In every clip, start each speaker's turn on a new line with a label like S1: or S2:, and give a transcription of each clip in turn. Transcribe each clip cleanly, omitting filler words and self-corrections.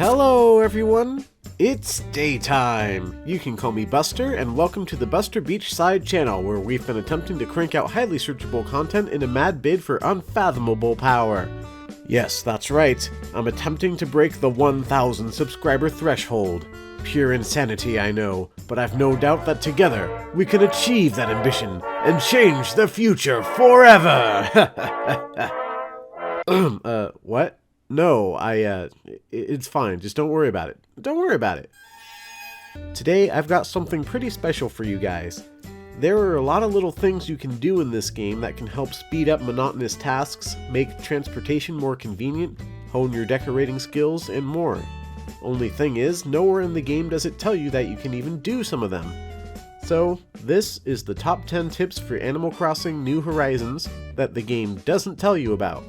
S1: Hello everyone, it's daytime! You can call me Buster, and welcome to the Buster Beachside channel, where we've been attempting to crank out highly searchable content in a mad bid for unfathomable power. Yes, that's right, I'm attempting to break the 1,000 subscriber threshold. Pure insanity, I know, but I've no doubt that together we can achieve that ambition and change the future forever! What? No, it's fine, just don't worry about it. Don't worry about it. Today, I've got something pretty special for you guys. There are a lot of little things you can do in this game that can help speed up monotonous tasks, make transportation more convenient, hone your decorating skills, and more. Only thing is, nowhere in the game does it tell you that you can even do some of them. So, this is the top 10 tips for Animal Crossing New Horizons that the game doesn't tell you about.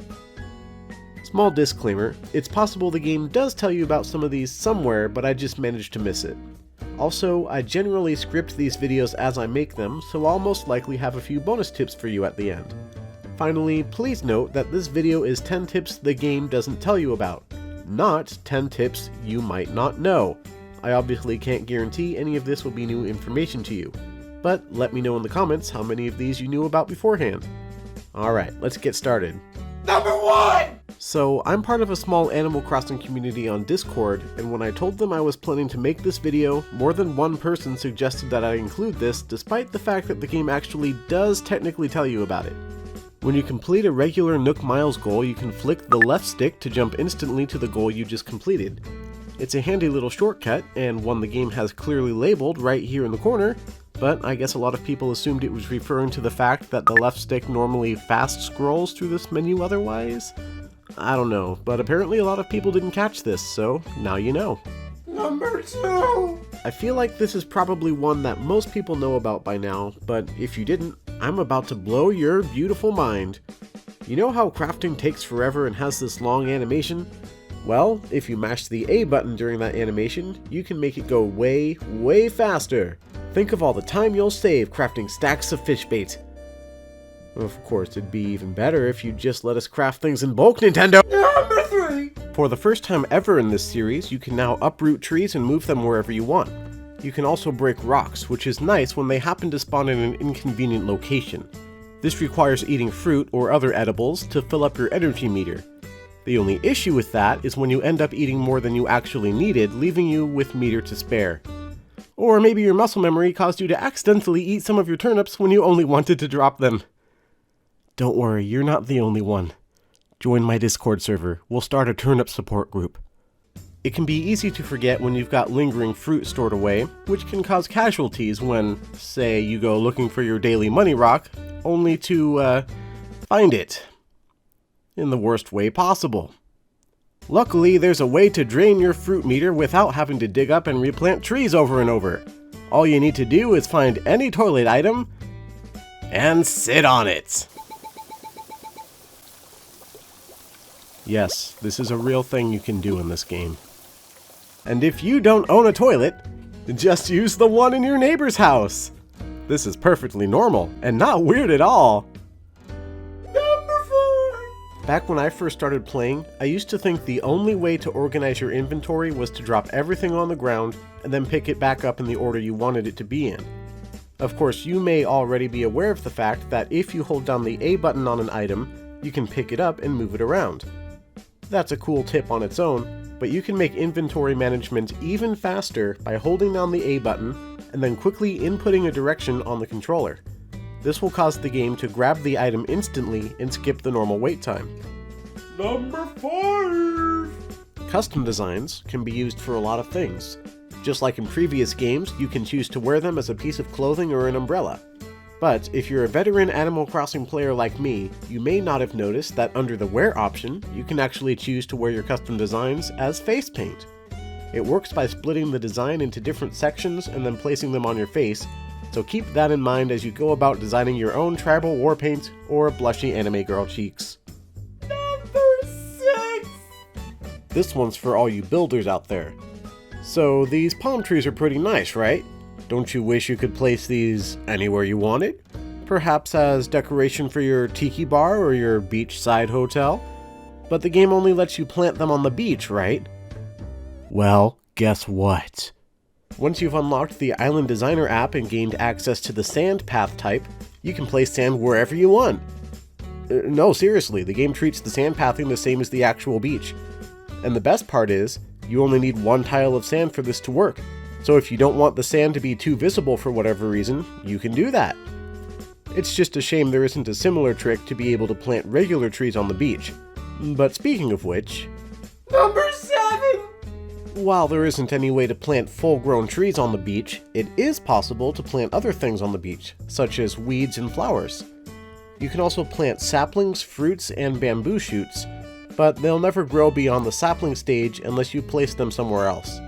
S1: Small disclaimer, it's possible the game does tell you about some of these somewhere, but I just managed to miss it. Also, I generally script these videos as I make them, so I'll most likely have a few bonus tips for you at the end. Finally, please note that this video is 10 tips the game doesn't tell you about, not 10 tips you might not know. I obviously can't guarantee any of this will be new information to you, but let me know in the comments how many of these you knew about beforehand. Alright, let's get started. Number 1! So, I'm part of a small Animal Crossing community on Discord, and when I told them I was planning to make this video, more than one person suggested that I include this, despite the fact that the game actually does technically tell you about it. When you complete a regular Nook Miles goal, you can flick the left stick to jump instantly to the goal you just completed. It's a handy little shortcut, and one the game has clearly labeled right here in the corner, but I guess a lot of people assumed it was referring to the fact that the left stick normally fast scrolls through this menu otherwise. I don't know, but apparently a lot of people didn't catch this, so now you know. Number 2! I feel like this is probably one that most people know about by now, but if you didn't, I'm about to blow your beautiful mind. You know how crafting takes forever and has this long animation? Well, if you mash the A button during that animation, you can make it go way, way faster. Think of all the time you'll save crafting stacks of fish bait. Of course, it'd be even better if you'd just let us craft things in bulk, Nintendo! Number 3! For the first time ever in this series, you can now uproot trees and move them wherever you want. You can also break rocks, which is nice when they happen to spawn in an inconvenient location. This requires eating fruit or other edibles to fill up your energy meter. The only issue with that is when you end up eating more than you actually needed, leaving you with meter to spare. Or maybe your muscle memory caused you to accidentally eat some of your turnips when you only wanted to drop them. Don't worry, you're not the only one. Join my Discord server. We'll start a turnip support group. It can be easy to forget when you've got lingering fruit stored away, which can cause casualties when, say, you go looking for your daily money rock, only to, find it. In the worst way possible. Luckily, there's a way to drain your fruit meter without having to dig up and replant trees over and over. All you need to do is find any toilet item and sit on it. Yes, this is a real thing you can do in this game. And if you don't own a toilet, just use the one in your neighbor's house. This is perfectly normal and not weird at all. Number 4! Back when I first started playing, I used to think the only way to organize your inventory was to drop everything on the ground and then pick it back up in the order you wanted it to be in. Of course, you may already be aware of the fact that if you hold down the A button on an item, you can pick it up and move it around. That's a cool tip on its own, but you can make inventory management even faster by holding down the A button and then quickly inputting a direction on the controller. This will cause the game to grab the item instantly and skip the normal wait time. Number 5! Custom designs can be used for a lot of things. Just like in previous games, you can choose to wear them as a piece of clothing or an umbrella. But if you're a veteran Animal Crossing player like me, you may not have noticed that under the Wear option, you can actually choose to wear your custom designs as Facepaint. It works by splitting the design into different sections and then placing them on your face, so keep that in mind as you go about designing your own tribal war paint or blushy anime girl cheeks. Number 6! This one's for all you builders out there. So these palm trees are pretty nice, right? Don't you wish you could place these anywhere you wanted? Perhaps as decoration for your tiki bar or your beachside hotel? But the game only lets you plant them on the beach, right? Well, guess what? Once you've unlocked the Island Designer app and gained access to the sand path type, you can place sand wherever you want. No, seriously, the game treats the sand pathing the same as the actual beach. And the best part is, you only need one tile of sand for this to work. So if you don't want the sand to be too visible for whatever reason, you can do that. It's just a shame there isn't a similar trick to be able to plant regular trees on the beach. But speaking of which... Number 7! While there isn't any way to plant full-grown trees on the beach, it is possible to plant other things on the beach, such as weeds and flowers. You can also plant saplings, fruits, and bamboo shoots, but they'll never grow beyond the sapling stage unless you place them somewhere else.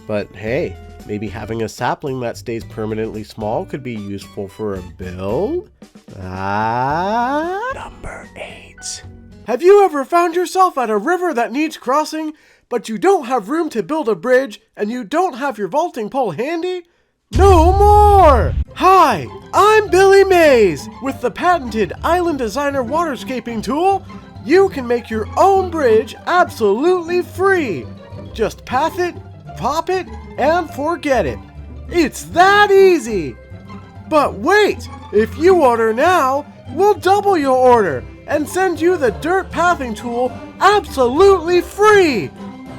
S1: But hey, maybe having a sapling that stays permanently small could be useful for a build? Number 8. Have you ever found yourself at a river that needs crossing, but you don't have room to build a bridge and you don't have your vaulting pole handy? No more! Hi, I'm Billy Mays. With the patented Island Designer waterscaping tool, you can make your own bridge absolutely free. Just path it, pop it, and forget it. It's that easy! But wait! If you order now, we'll double your order and send you the Dirt Pathing Tool absolutely free!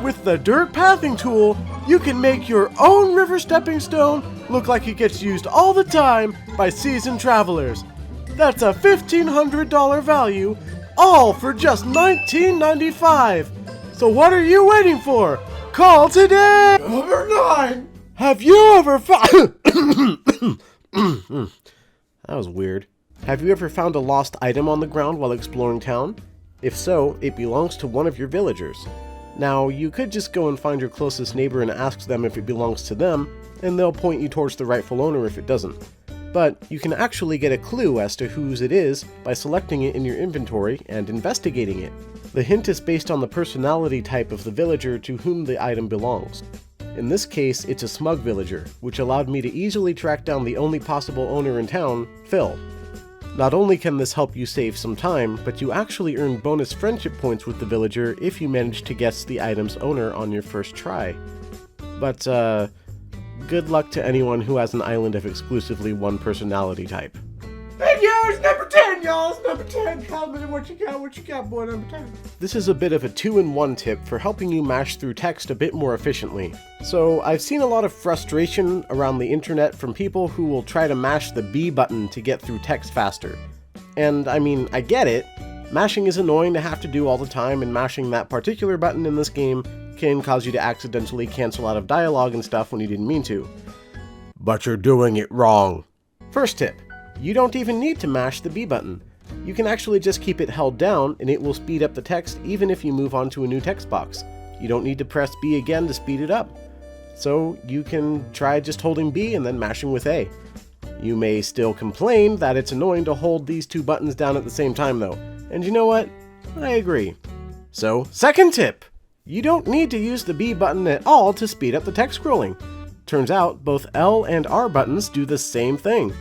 S1: With the Dirt Pathing Tool, you can make your own river stepping stone look like it gets used all the time by seasoned travelers. That's a $1,500 value, all for just $19.95. So what are you waiting for? Call today! Number 9! Have you ever found... That was weird. Have you ever found a lost item on the ground while exploring town? If so, it belongs to one of your villagers. Now, you could just go and find your closest neighbor and ask them if it belongs to them, and they'll point you towards the rightful owner if it doesn't. But you can actually get a clue as to whose it is by selecting it in your inventory and investigating it. The hint is based on the personality type of the villager to whom the item belongs. In this case, it's a smug villager, which allowed me to easily track down the only possible owner in town, Phil. Not only can this help you save some time, but you actually earn bonus friendship points with the villager if you manage to guess the item's owner on your first try. But, good luck to anyone who has an island of exclusively one personality type. And yeah, it's number 10, y'all! It's number 10! Tell me what you got, boy, number 10. This is a bit of a 2-in-1 tip for helping you mash through text a bit more efficiently. So, I've seen a lot of frustration around the internet from people who will try to mash the B button to get through text faster. And, I mean, I get it. Mashing is annoying to have to do all the time, and mashing that particular button in this game can cause you to accidentally cancel out of dialogue and stuff when you didn't mean to. But you're doing it wrong. First tip. You don't even need to mash the B button. You can actually just keep it held down and it will speed up the text even if you move on to a new text box. You don't need to press B again to speed it up. So you can try just holding B and then mashing with A. You may still complain that it's annoying to hold these two buttons down at the same time though. And you know what? I agree. So, second tip! You don't need to use the B button at all to speed up the text scrolling. Turns out both L and R buttons do the same thing.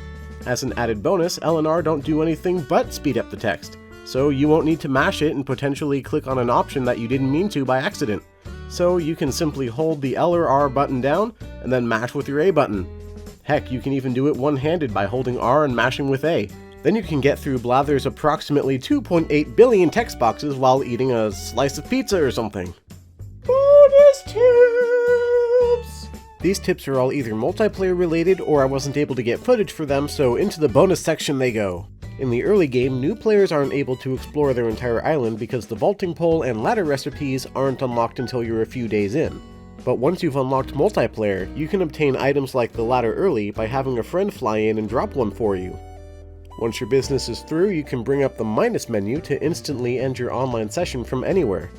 S1: As an added bonus, L and R don't do anything but speed up the text, so you won't need to mash it and potentially click on an option that you didn't mean to by accident. So you can simply hold the L or R button down and then mash with your A button. Heck, you can even do it one-handed by holding R and mashing with A. Then you can get through Blather's approximately 2.8 billion text boxes while eating a slice of pizza or something. Bonus tips! These tips are all either multiplayer related or I wasn't able to get footage for them, so into the bonus section they go. In the early game, new players aren't able to explore their entire island because the vaulting pole and ladder recipes aren't unlocked until you're a few days in. But once you've unlocked multiplayer, you can obtain items like the ladder early by having a friend fly in and drop one for you. Once your business is through, you can bring up the minus menu to instantly end your online session from anywhere.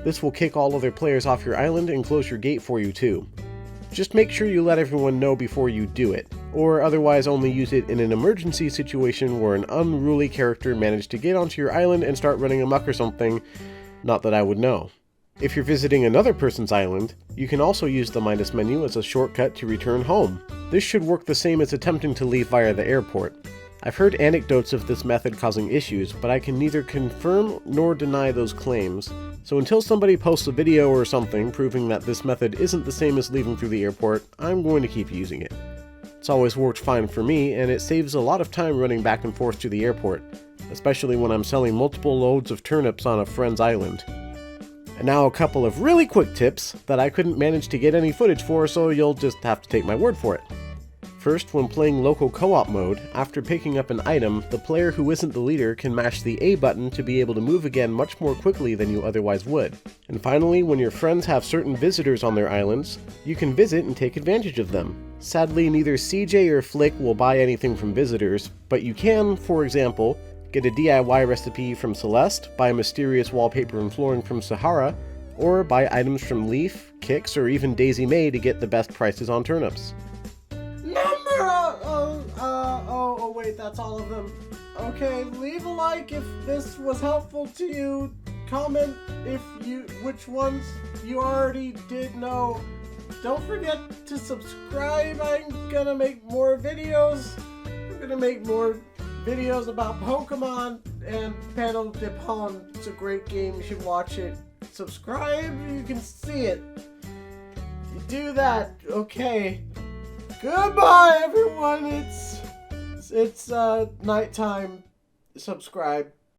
S1: This will kick all other players off your island and close your gate for you too. Just make sure you let everyone know before you do it, or otherwise only use it in an emergency situation where an unruly character managed to get onto your island and start running amok or something, not that I would know. If you're visiting another person's island, you can also use the minus menu as a shortcut to return home. This should work the same as attempting to leave via the airport. I've heard anecdotes of this method causing issues, but I can neither confirm nor deny those claims, so until somebody posts a video or something proving that this method isn't the same as leaving through the airport, I'm going to keep using it. It's always worked fine for me, and it saves a lot of time running back and forth to the airport, especially when I'm selling multiple loads of turnips on a friend's island. And now a couple of really quick tips that I couldn't manage to get any footage for, so you'll just have to take my word for it. First, when playing local co-op mode, after picking up an item, the player who isn't the leader can mash the A button to be able to move again much more quickly than you otherwise would. And finally, when your friends have certain visitors on their islands, you can visit and take advantage of them. Sadly, neither CJ or Flick will buy anything from visitors, but you can, for example, get a DIY recipe from Celeste, buy mysterious wallpaper and flooring from Sahara, or buy items from Leaf, Kix, or even Daisy May to get the best prices on turnips.
S2: Wait, that's all of them. Okay, leave a like if this was helpful to you. Comment which ones you already did know. Don't forget to subscribe. I'm gonna make more videos. I'm gonna make more videos about Pokemon and Panel de Pon. It's a great game. You should watch it. Subscribe. You can see it. You do that. Okay. Goodbye, everyone. It's nighttime. Subscribe.